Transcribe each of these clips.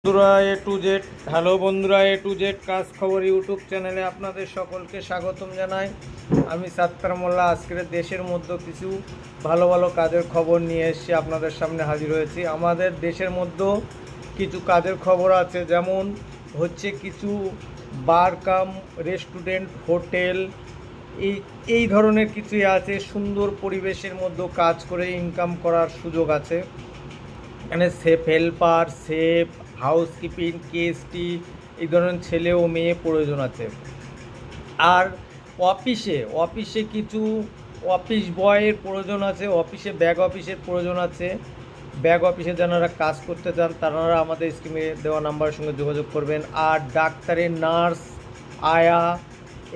বন্ধুরা এ to Z hello বন্ধুরা, এ to Z কাজ খবর ইউটিউব চ্যানেলে আপনাদের সকলকে স্বাগতম জানাই। আমি সাত্তার মোল্লা। আজকের দেশের মধ্যে কিছু ভালো ভালো কাজের খবর নিয়ে এসেছি, আপনাদের সামনে হাজির হয়েছি। আমাদের দেশের মধ্যে কিছু কাজের খবর আছে, যেমন হচ্ছে কিছু বার কাম রেস্টুরেন্ট, হোটেল, এই এই ধরনের কিছুই আছে। সুন্দর পরিবেশের মধ্যে কাজ করে ইনকাম করার সুযোগ আছে। এখানে safe helper, safe housekeeping, KST, এই ধরনের ছেলে ও মেয়ে প্রয়োজন আছে। আর অফিসে অফিসে কিছু অফিস বয়ের প্রয়োজন আছে, অফিসে ব্যাক অফিসের প্রয়োজন আছে। ব্যাক অফিসে যারা কাজ করতে চান তারা আমাদের স্ক্রিনে দেওয়া নাম্বারের সঙ্গে যোগাযোগ করবেন। আর ডাক্তারের, নার্স, আয়া,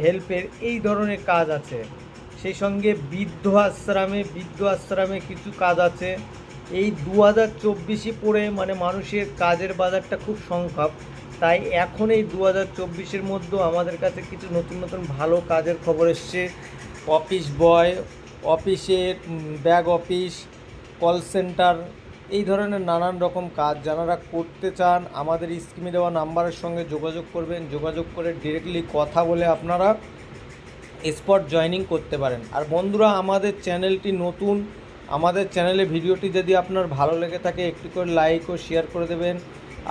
হেল্পের এই ধরনের কাজ আছে। সেই সঙ্গে বৃদ্ধ আশ্রমে কিছু কাজ আছে। এই 2024 পড়ে মানে মানুষের কাজের বাজারটা খুব সংক্ষেপ, তাই এখন এই 2024-এর মধ্যেও আমাদের কাছে কিছু নতুন নতুন ভালো কাজের খবর এসছে। অফিস বয়, অফিসের ব্যাক অফিস, কল সেন্টার, এই ধরনের নানান রকম কাজ যারা করতে চান আমাদের স্ক্রিনে দেওয়া নাম্বারের সঙ্গে যোগাযোগ করবেন। যোগাযোগ করে ডিরেক্টলি কথা বলে আপনারা স্পট জয়েনিং করতে পারেন। আর বন্ধুরা, আমাদের চ্যানেলটি নতুন, আমাদের চ্যানেলে ভিডিওটি যদি আপনার ভালো লেগে থাকে একটু করে লাইক ও শেয়ার করে দেবেন।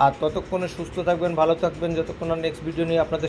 আর ততক্ষণে সুস্থ থাকবেন, ভালো থাকবেন, যতক্ষণ না নেক্সট ভিডিও নিয়ে আপনাদের